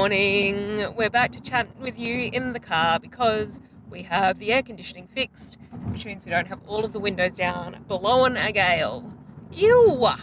morning. We're back to chat with you in the car because we have the air conditioning fixed, which means we don't have all of the windows down, blowing a gale. Ew! We're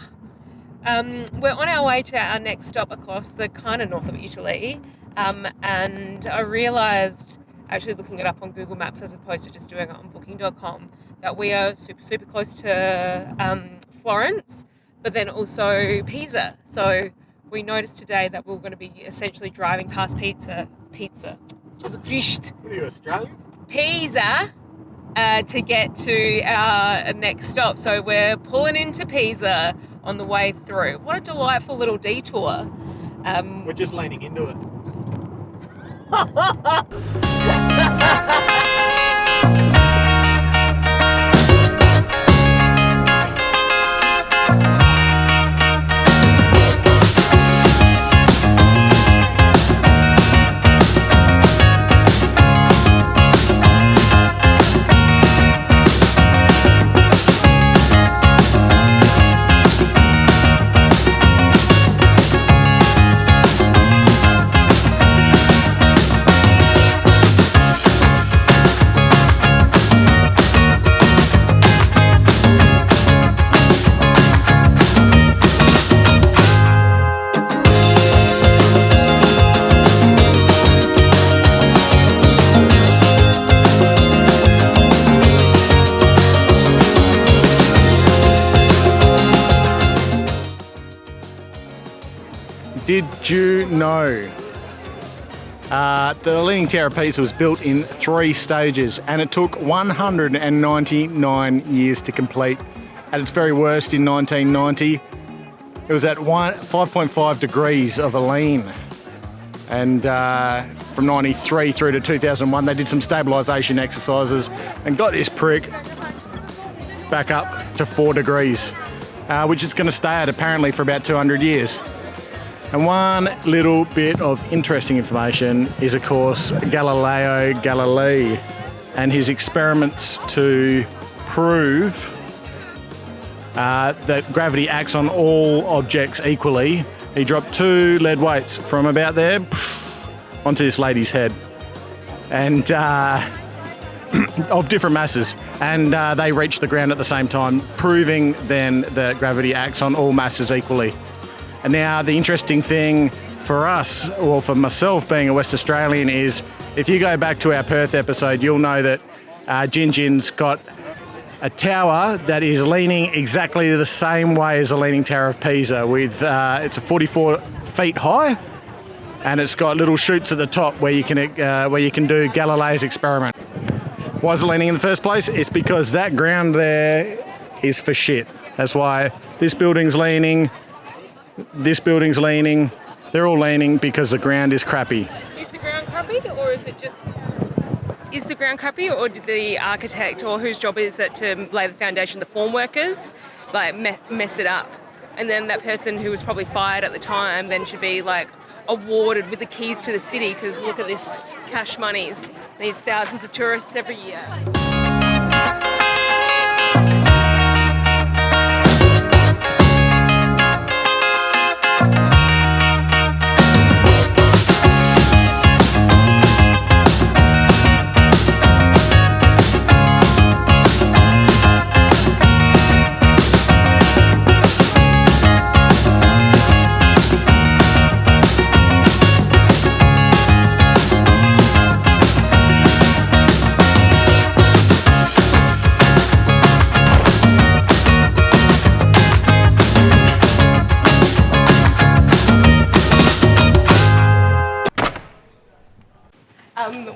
on our way to our next stop across the kind of north of Italy, and I realised, actually looking it up on Google Maps as opposed to just doing it on booking.com, that we are super close to Florence, but then also Pisa. So we noticed today that we're going to be essentially driving past Pisa. Jesus Christ. What are you, Australian? Pisa to get to our next stop. So we're pulling into Pisa on the way through. What a delightful little detour. We're just leaning into it. Did you know the Leaning Tower of Pisa was built in 3 stages and it took 199 years to complete? At its very worst in 1990, it was at 5.5 degrees of a lean. And from 93 through to 2001, they did some stabilisation exercises and got this prick back up to 4 degrees, which it's going to stay at apparently for about 200 years. And one little bit of interesting information is, of course, Galileo Galilei and his experiments to prove that gravity acts on all objects equally. He dropped 2 lead weights from about there onto this lady's head, and of different masses, and they reached the ground at the same time, proving then that gravity acts on all masses equally. And now the interesting thing for us, or for myself being a West Australian, is if you go back to our Perth episode, you'll know that Jinjin's got a tower that is leaning exactly the same way as the Leaning Tower of Pisa. With it's 44 feet high, and it's got little chutes at the top where you can do Galileo's experiment. Why is it leaning in the first place? It's because that ground there is for shit. That's why this building's leaning. This building's leaning. They're all leaning because the ground is crappy. Is the ground crappy, or is it just... Is the ground crappy, or did the architect, or whose job is it to lay the foundation, the form workers, like mess it up? And then that person who was probably fired at the time then should be like awarded with the keys to the city, because look at this cash monies, these thousands of tourists every year.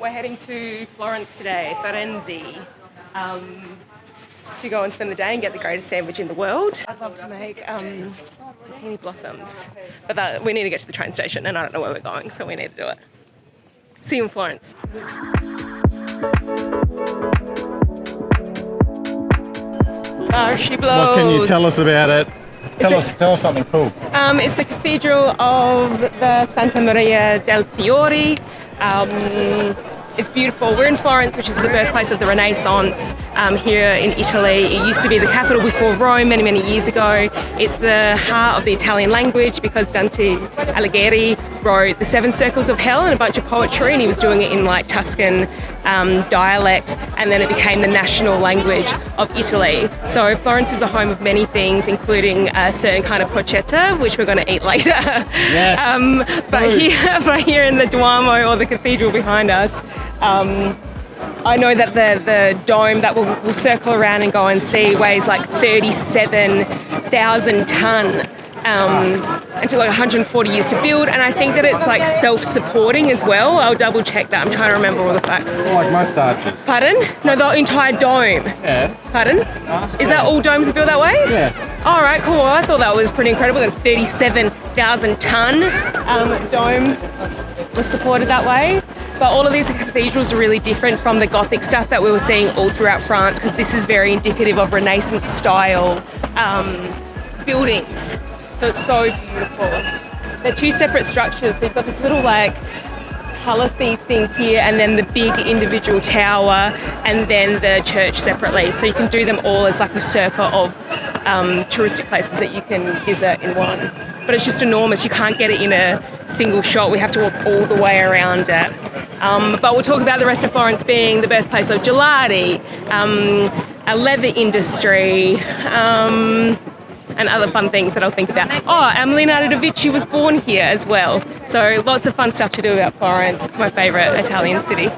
We're heading to Florence today, Firenze, to go and spend the day and get the greatest sandwich in the world. I'd love to make zucchini blossoms, but we need to get to the train station and I don't know where we're going, so we need to do it. See you in Florence. There she blows. What can you tell us about it? Tell us something cool. It's the Cathedral of the Santa Maria del Fiore. It's beautiful. We're in Florence, which is the birthplace of the Renaissance here in Italy. It used to be the capital before Rome many years ago. It's the heart of the Italian language because Dante Alighieri wrote The Seven Circles of Hell and a bunch of poetry, and he was doing it in like Tuscan dialect, and then it became the national language of Italy. So Florence is the home of many things, including a certain kind of porchetta, which we're going to eat later. Yes. But here in the Duomo, or the cathedral behind us, I know that the dome that we'll circle around and go and see weighs like 37,000 tonne. And took like 140 years to build, and I think that it's like self-supporting as well. I'll double check that. I'm trying to remember all the facts. Like most arches. Pardon? No, the entire dome. Yeah. Pardon? Is that all domes are built that way? Yeah. All right, cool. I thought that was pretty incredible. A 37,000 tonne dome was supported that way. But all of these cathedrals are really different from the Gothic stuff that we were seeing all throughout France, because this is very indicative of Renaissance style buildings. So it's so beautiful. They're two separate structures. So you've got this little like palace-y thing here, and then the big individual tower, and then the church separately. So you can do them all as like a circle of touristic places that you can visit in one. But it's just enormous. You can't get it in a single shot. We have to walk all the way around it. But we'll talk about the rest of Florence being the birthplace of gelati, a leather industry, and other fun things that I'll think about. Oh, and Leonardo da Vinci was born here as well. So lots of fun stuff to do about Florence. It's my favourite Italian city.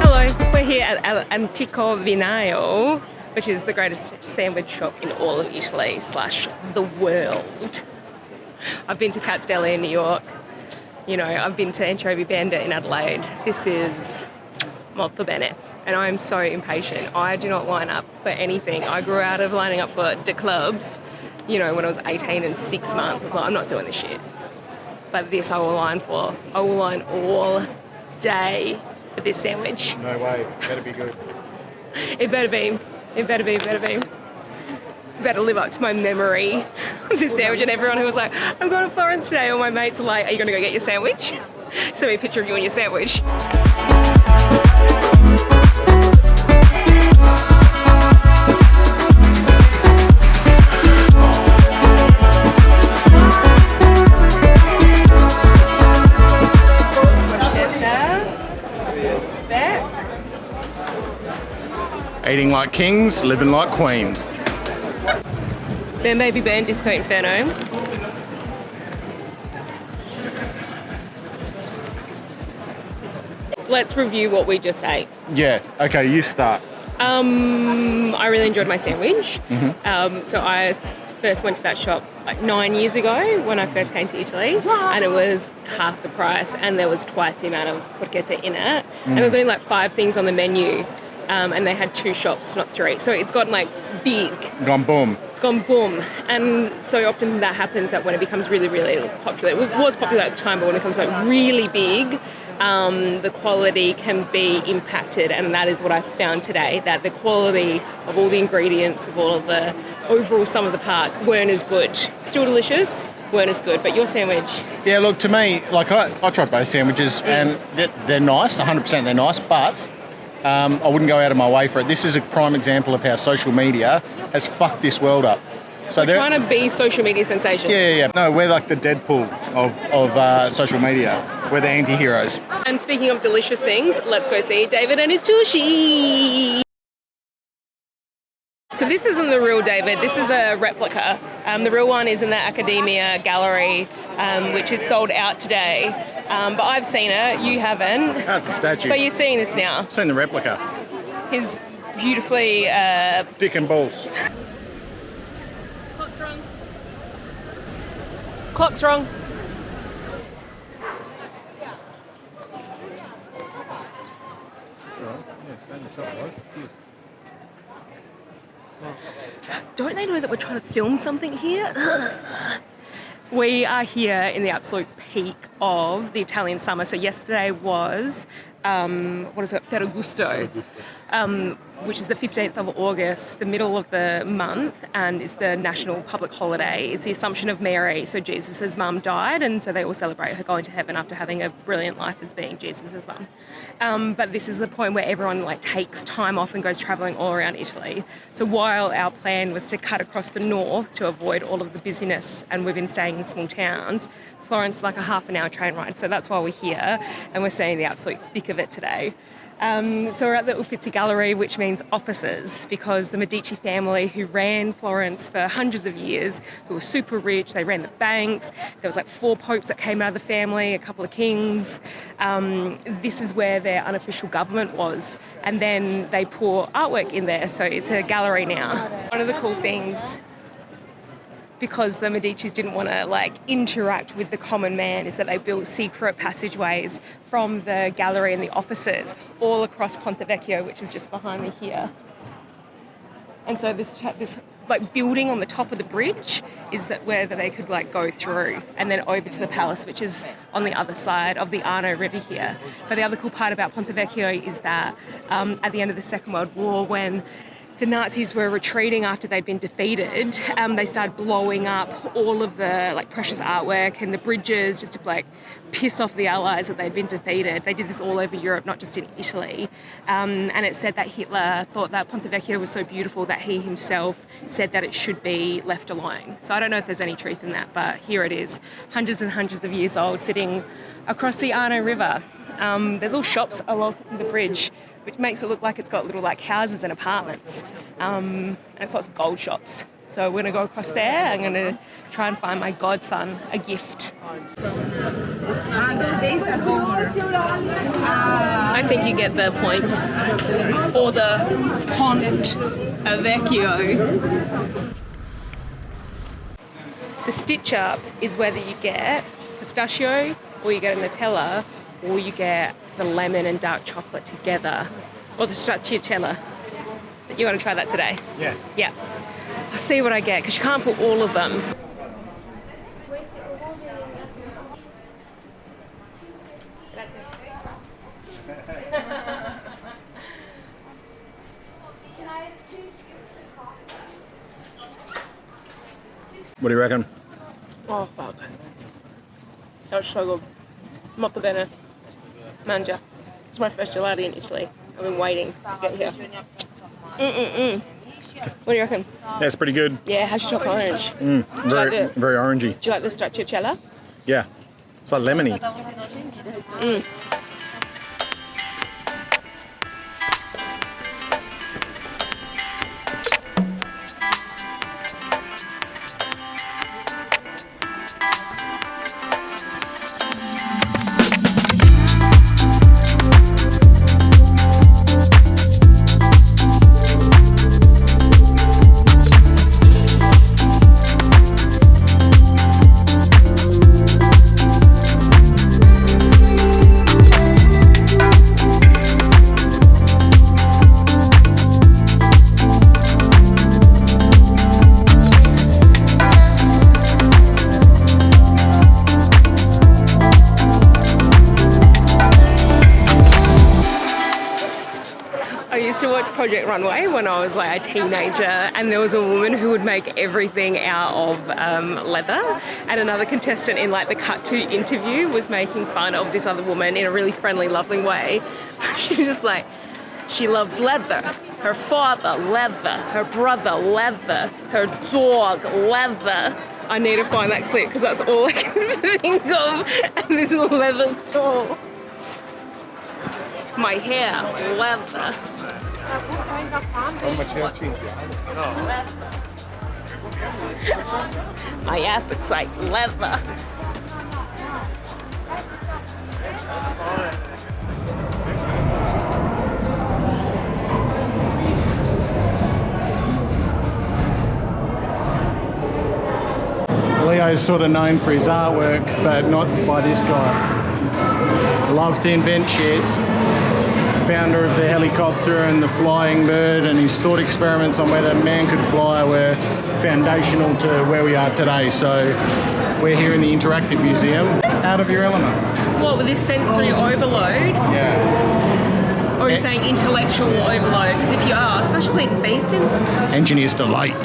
Hello, we're here at Antico Vinaio, which is the greatest sandwich shop in all of Italy / the world. I've been to Cat's Deli in New York. You know, I've been to Anchovy Bandit in Adelaide. This is molto bene. And I'm so impatient. I do not line up for anything. I grew out of lining up for the clubs, you know, when I was 18 and 6 months. I was like, I'm not doing this shit. But this I will line for. I will line all day for this sandwich. No way. Better be good. It better be. It better be. It better be. Better live up to my memory of this sandwich. And everyone who was like, I'm going to Florence today, all my mates are like, are you going to go get your sandwich? Send me a picture of you and your sandwich. Eating like kings, living like queens. Burn Baby Burn Disco Inferno. Let's review what we just ate. Yeah, okay, you start. I really enjoyed my sandwich. So I first went to that shop like 9 years ago when I first came to Italy, and it was half the price, and there was twice the amount of porchetta in it, and there was only like 5 things on the menu, and they had 2 shops, not 3. So it's gotten like big. Gone boom. It's gone boom, and so often that happens that when it becomes really, really popular, it was popular at the time, but when it becomes like really big, the quality can be impacted, and that is what I found today, that the quality of all the ingredients, of all of the overall sum of the parts weren't as good. Still delicious, weren't as good, but your sandwich? Yeah, look, to me, like I tried both sandwiches, and they're nice, 100% they're nice, but I wouldn't go out of my way for it. This is a prime example of how social media has fucked this world up. So we're trying to be social media sensations. Yeah. No, we're like the Deadpool of social media. We're the anti-heroes. And speaking of delicious things, let's go see David and his sushi. So this isn't the real David, this is a replica. The real one is in the Academia Gallery, which is sold out today. But I've seen it, you haven't. That's a statue. But you're seeing this now. I've seen the replica. His beautifully... Dick and balls. Clock's wrong. Clock's wrong. Don't they know that we're trying to film something here? We are here in the absolute peak of the Italian summer. So yesterday was, Ferragosto. which is the 15th of August, the middle of the month, and is the national public holiday. It's the Assumption of Mary. So Jesus' mum died, and so they all celebrate her going to heaven after having a brilliant life as being Jesus' mum. But this is the point where everyone like takes time off and goes travelling all around Italy. So while our plan was to cut across the north to avoid all of the busyness, and we've been staying in small towns, Florence is like a half an hour train ride. So that's why we're here, and we're seeing the absolute thick of it today. So we're at the Uffizi Gallery, which means offices, because the Medici family, who ran Florence for hundreds of years, who were super rich, they ran the banks, there was like 4 popes that came out of the family, a couple of kings. This is where their unofficial government was, and then they pour artwork in there, so it's a gallery now. One of the cool things, because the Medicis didn't want to like interact with the common man, is that they built secret passageways from the gallery and the offices all across Ponte Vecchio, which is just behind me here. And so this like building on the top of the bridge is that where they could like go through, and then over to the palace, which is on the other side of the Arno River here. But the other cool part about Ponte Vecchio is that at the end of the Second World War, when the Nazis were retreating after they'd been defeated, they started blowing up all of the like precious artwork and the bridges just to like piss off the Allies that they'd been defeated. They did this all over Europe, not just in Italy. And it said that Hitler thought that Ponte Vecchio was so beautiful that he himself said that it should be left alone. So I don't know if there's any truth in that, but here it is, hundreds and hundreds of years old, sitting across the Arno River. There's all shops along the bridge, which makes it look like it's got little like houses and apartments. And it's lots of gold shops. So we're gonna go across there. I'm gonna try and find my godson a gift. I think you get the point, or the Ponte Vecchio. The stitch up is whether you get pistachio, or you get a Nutella, or you get the lemon and dark chocolate together, or the stracciatella. You're going to try that today? Yeah. Yeah. I'll see what I get, because you can't put all of them. What do you reckon? Oh, fuck. That was so good. Molto bene. Mangia. It's my first gelato in Italy. I've been waiting to get here. What do you reckon? Yeah, it's pretty good. Yeah, how's your chocolate orange? Very orangey. Do you like the stracciatella? Yeah. It's like lemony. Project Runway when I was like a teenager, and there was a woman who would make everything out of leather, and another contestant in like the Cut 2 interview was making fun of this other woman in a really friendly, loving way. She was just like, she loves leather, her father leather, her brother leather, her dog leather. I need to find that clip because that's all I can think of, and this leather store. My hair, leather. My appetite, leather. Leo's sort of known for his artwork, but not by this guy. Loved to invent shit. Founder of the helicopter and the flying bird, and his thought experiments on whether man could fly were foundational to where we are today. So we're here in the Interactive Museum. Out of your element. What, with this sensory overload? Yeah. Or are you saying intellectual overload? Because if you are, clean basin. Engineer's delight.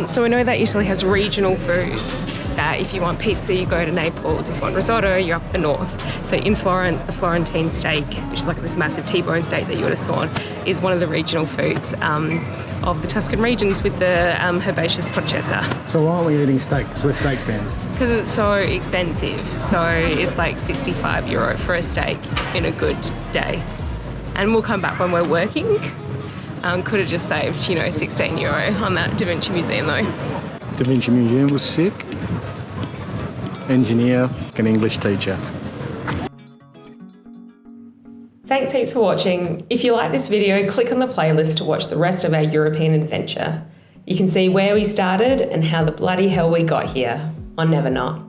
So I know that Italy has regional foods, that if you want pizza, you go to Naples. If you want risotto, you're up the north. So in Florence, the Florentine steak, which is like this massive T-bone steak that you would have saw, is one of the regional foods of the Tuscan regions with the herbaceous porchetta. So why aren't we eating steak? Because we're steak fans. Because it's so expensive. So it's like €65 for a steak in a good day. And we'll come back when we're working. Could have just saved, €16 on that Da Vinci Museum though. Da Vinci Museum was sick. Engineer, an English teacher. Thanks heaps for watching. If you like this video, click on the playlist to watch the rest of our European adventure. You can see where we started and how the bloody hell we got here on Never Not.